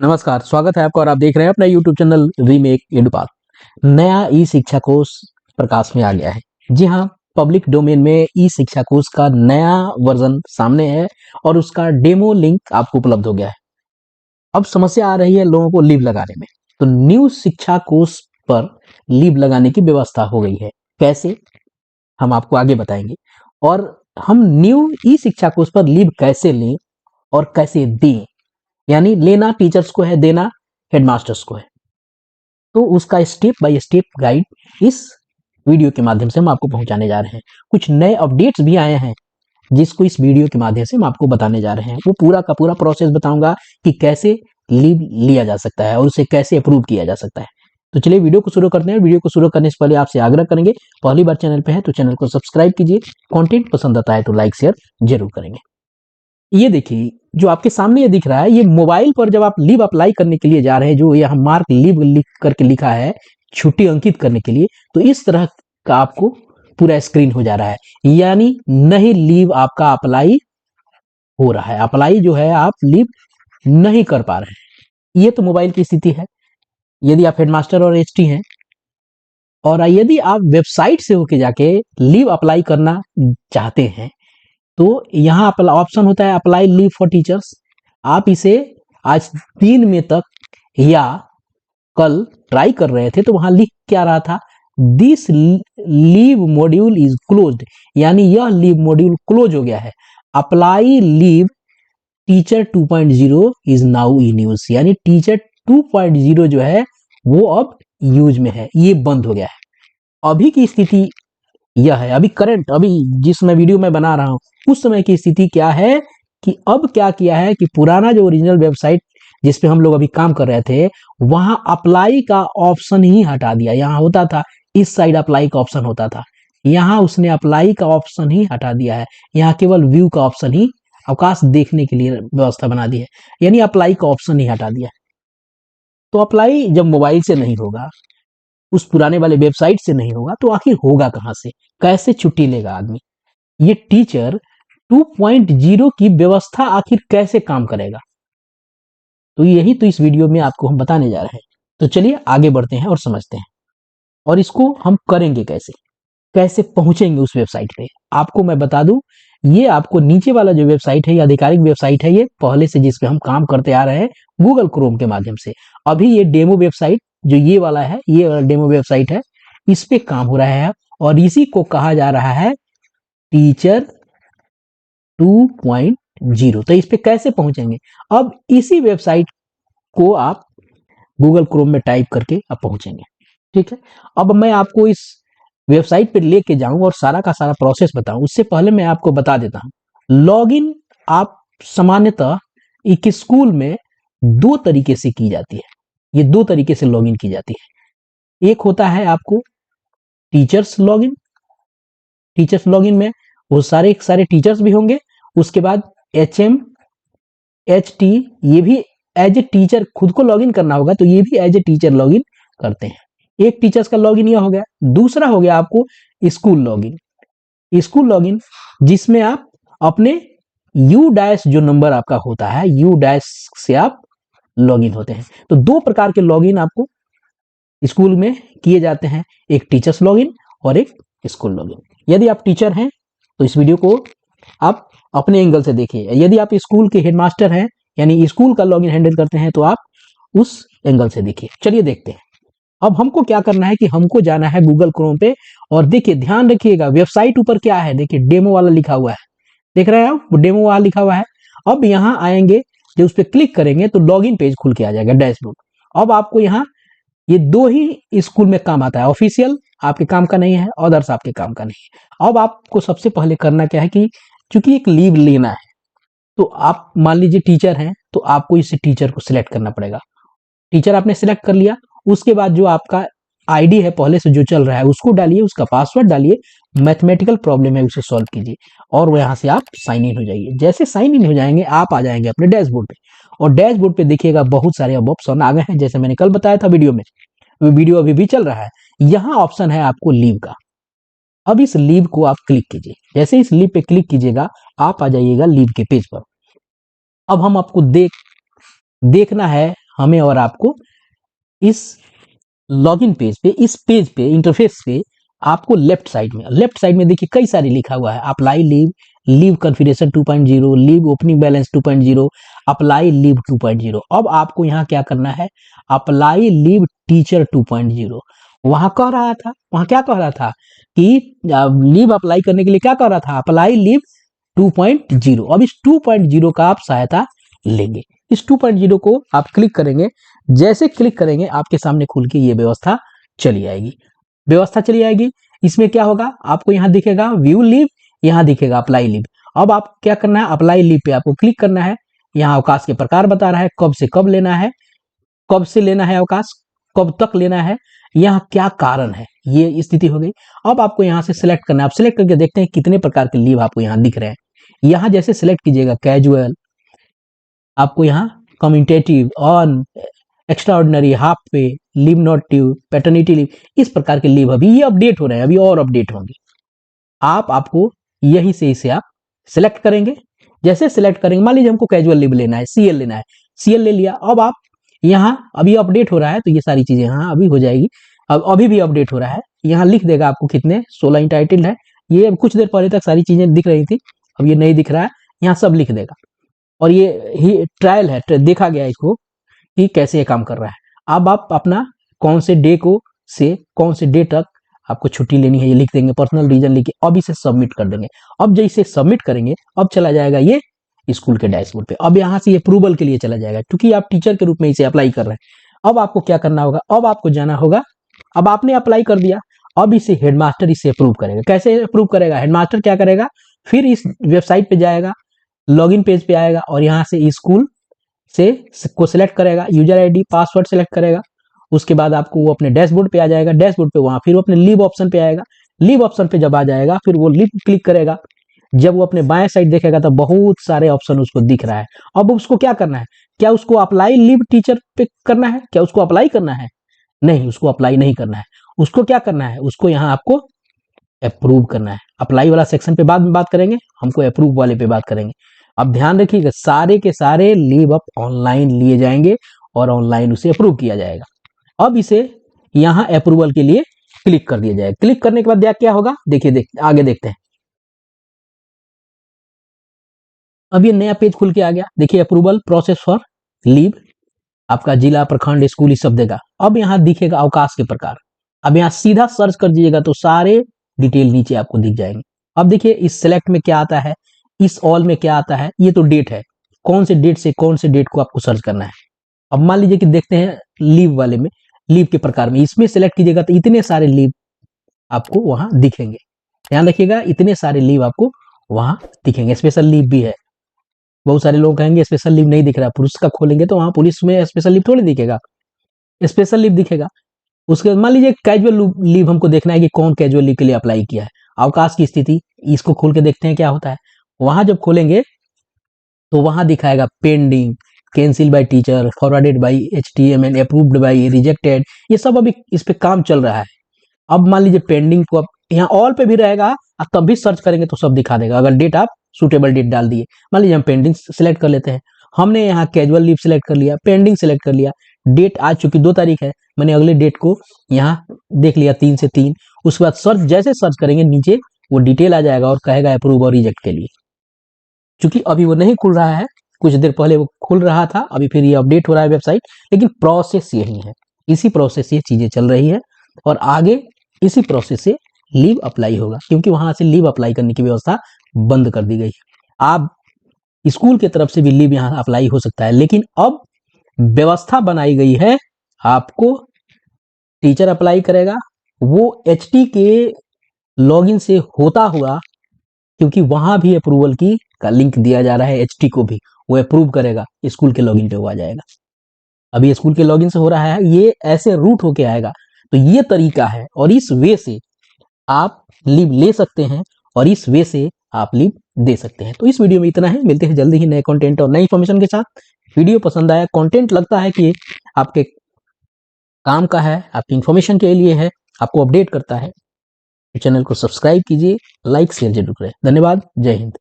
नमस्कार, स्वागत है आपका और आप देख रहे हैं अपना YouTube चैनल रीमेक एडुपाल। नया ई शिक्षा कोर्स प्रकाश में आ गया है। जी हाँ, पब्लिक डोमेन में ई शिक्षा कोर्स का नया वर्जन सामने है और उसका डेमो लिंक आपको उपलब्ध हो गया है। अब समस्या आ रही है लोगों को लीव लगाने में, तो न्यू शिक्षा कोर्स पर लीव लगाने की व्यवस्था हो गई है। कैसे, हम आपको आगे बताएंगे। और हम न्यू ई शिक्षा कोर्स पर लीव कैसे लें और कैसे दें, यानी लेना टीचर्स को है, देना हेडमास्टर्स को है। तो उसका स्टेप बाय स्टेप गाइड इस वीडियो के माध्यम से हम आपको पहुंचाने जा रहे हैं। कुछ नए अपडेट्स भी आए हैं जिसको इस वीडियो के माध्यम से हम आपको बताने जा रहे हैं। वो पूरा का पूरा प्रोसेस बताऊंगा कि कैसे लीव लिया जा सकता है और उसे कैसे अप्रूव किया जा सकता है। तो चलिए वीडियो को शुरू करते हैं। वीडियो को शुरू करने से पहले आपसे आग्रह करेंगे, पहली बार चैनल पे है तो चैनल को सब्सक्राइब कीजिए, कंटेंट पसंद आता है तो लाइक शेयर जरूर करेंगे। ये देखिए, जो आपके सामने ये दिख रहा है, ये मोबाइल पर जब आप लीव अप्लाई करने के लिए जा रहे हैं, जो यहाँ मार्क लीव लिख करके लिखा है छुट्टी अंकित करने के लिए, तो इस तरह का आपको पूरा स्क्रीन हो जा रहा है। यानी नहीं लीव आपका अप्लाई हो रहा है, अप्लाई जो है आप लीव नहीं कर पा रहे हैं। ये तो मोबाइल की स्थिति है यदि आप हेडमास्टर और एचटी हैं। और यदि आप वेबसाइट से होके जाके लीव अप्लाई करना चाहते हैं तो यहाँ ऑप्शन होता है अप्लाई लीव फॉर टीचर्स। आप इसे आज 3 मई तक या कल ट्राई कर रहे थे तो वहां लिख क्या रहा था, this leave module is closed, यानी यह लीव मॉड्यूल क्लोज हो गया है। Apply leave teacher 2.0 is now in use, यानी टीचर 2.0 जो है वो अब यूज में है, ये बंद हो गया है। अभी की स्थिति यह है, अभी करंट, अभी जिस मैं वीडियो में बना रहा हूं उस समय की स्थिति क्या है कि अब क्या किया है कि पुराना जो ओरिजिनल वेबसाइट जिस पे हम लोग अभी काम कर रहे थे वहां अप्लाई का ऑप्शन ही हटा दिया। यहां होता था इस साइड अप्लाई का ऑप्शन होता था, यहां उसने अप्लाई का ऑप्शन ही हटा दिया है। यहां केवल व्यू का ऑप्शन ही, अवकाश देखने के लिए व्यवस्था बना दी है, यानी अप्लाई का ऑप्शन ही हटा दिया। तो अप्लाई जब मोबाइल से नहीं होगा, उस पुराने वाले वेबसाइट से नहीं होगा, तो आखिर होगा कहां से, कैसे छुट्टी लेगा आदमी? ये टीचर 2.0 की व्यवस्था आखिर कैसे काम करेगा, तो यही तो इस वीडियो में आपको हम बताने जा रहे हैं। तो चलिए आगे बढ़ते हैं और समझते हैं, और इसको हम करेंगे कैसे, कैसे पहुंचेंगे उस वेबसाइट पे। आपको मैं बता दूं, ये आपको नीचे वाला जो वेबसाइट है, ये आधिकारिक वेबसाइट है, ये पहले से जिस पे हम काम करते आ रहे हैं गूगल क्रोम के माध्यम से। अभी ये डेमो वेबसाइट जो ये वाला है, ये वाला डेमो वेबसाइट है, इस पे काम हो रहा है और इसी को कहा जा रहा है टीचर 2.0। तो इस पे कैसे पहुंचेंगे? अब इसी वेबसाइट को आप गूगल क्रोम में टाइप करके आप पहुंचेंगे। ठीक है, अब मैं आपको इस वेबसाइट पे लेके जाऊं और सारा का सारा प्रोसेस बताऊं, उससे पहले मैं आपको बता देता हूं। लॉगिन आप सामान्यतः एक स्कूल में 2 तरीके से की जाती है। ये 2 तरीके से लॉगिन की जाती है। एक होता है आपको टीचर्स लॉगिन। टीचर्स लॉगिन में वो सारे टीचर्स भी होंगे। उसके बाद HM HT, ये भी एज ए टीचर खुद को लॉगिन करना होगा, तो ये भी एज ए टीचर लॉगिन करते हैं। एक टीचर्स का लॉगिन यह हो गया। दूसरा हो गया आपको स्कूल लॉगिन। स्कूल लॉगिन जिसमें आप अपने यू डैश जो नंबर आपका होता है, यू डैश से आप लॉगिन होते हैं। तो 2 प्रकार के लॉगिन आपको स्कूल में किए जाते हैं, एक टीचर्स लॉगिन और एक स्कूल लॉगिन। यदि आप टीचर हैं तो इस वीडियो को आप अपने एंगल से देखिए। यदि आप स्कूल के हेडमास्टर हैं, यानी स्कूल का लॉगिन हैंडल करते हैं, तो आप उस एंगल से देखिए। चलिए देखते हैं। अब हमको क्या करना है कि हमको जाना है गूगल क्रोम पे, और देखिए ध्यान रखिएगा वेबसाइट ऊपर क्या है, देखिए डेमो वाला लिखा हुआ है, देख रहे हैं आप, डेमो वाला लिखा हुआ है। अब यहाँ आएंगे, जब उस पर क्लिक करेंगे तो लॉगिन पेज खुल के आ जाएगा, डैशबोर्ड। अब आपको यहाँ ये 2 ही स्कूल में काम आता है, ऑफिशियल आपके काम का नहीं है, अदर्स आपके काम का नहीं है। अब आपको सबसे पहले करना क्या है कि चूंकि एक लीव लेना है, तो आप मान लीजिए टीचर हैं, तो आपको इस टीचर को सिलेक्ट करना पड़ेगा। टीचर आपने सिलेक्ट कर लिया, उसके बाद जो आपका आईडी है पहले से जो चल रहा है उसको डालिए, उसका पासवर्ड डालिए, मैथमेटिकल प्रॉब्लम है उसे सॉल्व कीजिए, और वहां से आप साइन इन हो जाइए। जैसे साइन इन हो जाएंगे आप आ जाएंगे अपने डैशबोर्ड पे, और डैशबोर्ड पे देखिएगा बहुत सारे अब ऑप्शन आ गए हैं, जैसे मैंने कल बताया था वीडियो में, वीडियो अभी भी चल रहा है। यहाँ ऑप्शन है आपको लीव का। अब इस लीव को आप क्लिक कीजिए। जैसे इस लीव पे क्लिक कीजिएगा आप आ जाइएगा लीव के पेज पर। अब हम आपको देखना है हमें और आपको इस लॉगिन पेज पे, इस पेज पे, इंटरफेस पे आपको लेफ्ट साइड में देखिए कई सारे लिखा हुआ है, apply leave, leave configuration 2.0, leave opening balance 2.0, apply leave 2.0। अब आपको यहाँ क्या करना है, अप्लाई लीव टीचर 2.0। वहां कह रहा था, वहां क्या कह रहा था कि लीव अप्लाई करने के लिए क्या कह रहा था, अप्लाई लीव 2.0। अब इस 2.0 का आप सहायता लेंगे। इस 2.0 को आप क्लिक करेंगे, जैसे क्लिक करेंगे आपके सामने खुल के ये व्यवस्था चली आएगी। इसमें क्या होगा, आपको यहाँ दिखेगा व्यू लीव, यहाँ दिखेगा अप्लाई लीव। अब आप क्या करना है, अप्लाई लीव पे आपको क्लिक करना है। यहाँ अवकाश के प्रकार बता रहा है, कब से कब लेना है, कब से लेना है अवकाश, कब तक लेना है, यहाँ क्या कारण है, ये स्थिति हो गई। अब आपको यहाँ से सिलेक्ट करना है। आप सिलेक्ट करके देखते हैं कितने प्रकार के लीव आपको यहाँ दिख रहे हैं। यहाँ जैसे सिलेक्ट कीजिएगा कैजुअल, आपको यहाँ कम्यूटेटिव, ऑन, एक्स्ट्राऑर्डिनरी, हाफ पे, leave not due, paternity leave, इस प्रकार के लीव अभी ये अपडेट हो रहे हैं, अभी और अपडेट होंगे। आपको यहीं से इसे आप सिलेक्ट करेंगे। जैसे सिलेक्ट करेंगे, मान लीजिए हमको कैजुअल लीव लेना है, सीएल लेना है, सीएल ले लिया। अब आप यहाँ अभी अपडेट हो रहा है तो ये सारी चीजें यहाँ अभी हो जाएगी। अब अभी भी अपडेट हो रहा है, यहाँ लिख देगा आपको कितने 16 इंटाइटल है। ये कुछ देर पहले तक सारी चीजें दिख रही थी, अब ये नहीं दिख रहा है, यहाँ सब लिख देगा। और ये ही ट्रायल है, देखा गया इसको कि कैसे ये काम कर रहा है। अब आप अपना कौन से डे को से कौन से डे तक आपको छुट्टी लेनी है ये लिख देंगे, पर्सनल रीजन लिख के अब इसे सबमिट कर देंगे। अब जैसे सबमिट करेंगे अब चला जाएगा ये स्कूल के डैशबोर्ड पे। अब यहाँ से ये अप्रूवल के लिए चला जाएगा, क्योंकि आप टीचर के रूप में इसे अप्लाई कर रहे हैं। अब आपको क्या करना होगा, अब आपको जाना होगा, अब आपने अप्लाई कर दिया, अब इसे हेडमास्टर इसे अप्रूव करेगा। कैसे अप्रूव करेगा, हेडमास्टर क्या करेगा, फिर इस वेबसाइट पे जाएगा, लॉगिन पेज पे आएगा और यहाँ से स्कूल से को सिलेक्ट करेगा, यूजर आईडी पासवर्ड सिलेक्ट करेगा। उसके बाद आपको वो अपने डैशबोर्ड पे आ जाएगा, डैशबोर्ड पे वहां फिर वो अपने लीव ऑप्शन पे आएगा, लीव ऑप्शन पे जब आ जाएगा फिर वो लीव क्लिक करेगा। जब वो अपने बाएं साइड देखेगा तो बहुत सारे ऑप्शन उसको दिख रहा है। अब उसको क्या करना है, क्या उसको अप्लाई लीव टीचर पे करना है, क्या उसको अप्लाई करना है, नहीं उसको अप्लाई नहीं करना है। उसको क्या करना है, उसको यहाँ आपको अप्रूव करना है। अप्लाई वाला सेक्शन पे बाद में बात करेंगे, हमको अप्रूव वाले पे बात करेंगे। अब ध्यान रखिएगा सारे के सारे लीव अप ऑनलाइन लिए जाएंगे और ऑनलाइन उसे अप्रूव किया जाएगा। अब इसे यहां अप्रूवल के लिए क्लिक कर दिया जाएगा। क्लिक करने के बाद क्या होगा, देखिए आगे देखते हैं। अब ये नया पेज खुल के आ गया, देखिए अप्रूवल प्रोसेस फॉर लीव, आपका जिला, प्रखंड, स्कूल इस सब देगा। अब यहाँ दिखेगा अवकाश के प्रकार। अब यहाँ सीधा सर्च कर दीजिएगा तो सारे डिटेल नीचे आपको दिख जाएंगे। अब देखिए इस सिलेक्ट में क्या आता है, इस ऑल में क्या आता है, ये तो डेट है, कौन से डेट से कौन से डेट को आपको सर्च करना है। अब मान लीजिए कि देखते हैं लीव वाले में, लीव के प्रकार में इसमें सिलेक्ट कीजिएगा तो इतने सारे लीव आपको वहां दिखेंगे। ध्यान रखिएगा इतने सारे लीव आपको वहां दिखेंगे। स्पेशल लीव भी है, बहुत सारे लोग कहेंगे स्पेशल लीव नहीं दिख रहा, पुलिस का खोलेंगे तो वहां पुलिस में स्पेशल लीव थोड़ी दिखेगा, स्पेशल लीव दिखेगा। उसके बाद मान लीजिए कैजुअल लीव हमको देखना है कि कौन कैजुअल लीव के लिए अप्लाई किया है, अवकाश की स्थिति, इसको खोल के देखते हैं क्या होता है। वहां जब खोलेंगे तो वहां दिखाएगा pending, cancel by teacher, forwarded by HTML, approved by, rejected, ये सब अभी इस पे काम चल रहा है। अब मान लीजिए पेंडिंग को अब यहाँ ऑल पे भी रहेगा, अब तब भी सर्च करेंगे तो सब दिखा देगा अगर डेट आप सुटेबल डेट डाल दिए। मान लीजिए हम पेंडिंग सिलेक्ट कर लेते हैं, हमने यहाँ कैजुअल लीव सिलेक्ट कर लिया, पेंडिंग सिलेक्ट कर लिया, डेट आज चूंकि 2 तारीख है, मैंने अगले डेट को यहाँ देख लिया 3 से 3। उसके बाद सर्च, जैसे सर्च करेंगे नीचे वो डिटेल आ जाएगा और कहेगा अप्रूव और रिजेक्ट के लिए। चूंकि अभी वो नहीं खुल रहा है, कुछ देर पहले वो खुल रहा था, अभी फिर ये अपडेट हो रहा है वेबसाइट, लेकिन प्रोसेस यही है, इसी प्रोसेस से चीजें चल रही है और आगे इसी प्रोसेस से लीव अप्लाई होगा, क्योंकि वहां से लीव अप्लाई करने की व्यवस्था बंद कर दी गई है। आप स्कूल की तरफ से भी लीव यहाँ अप्लाई हो सकता है, लेकिन अब व्यवस्था बनाई गई है, आपको टीचर अप्लाई करेगा वो HT के लॉगिन से होता हुआ, क्योंकि वहां भी अप्रूवल की का लिंक दिया जा रहा है, HT को भी वो अप्रूव करेगा, स्कूल के लॉगिन पे हुआ जाएगा। अभी स्कूल के लॉगिन से हो रहा है, ये ऐसे रूट होके आएगा। तो ये तरीका है और इस वे से आप लीव ले सकते हैं और इस वे से आप लीव दे सकते हैं। तो इस वीडियो में इतना है, मिलते हैं जल्दी ही नए कंटेंट और नई इन्फॉर्मेशन के साथ। वीडियो पसंद आया, कंटेंट लगता है कि आपके काम का है, आपकी इन्फॉर्मेशन के लिए है, आपको अपडेट करता है, तो चैनल को सब्सक्राइब कीजिए, लाइक शेयर जरूर करें। धन्यवाद, जय हिंद।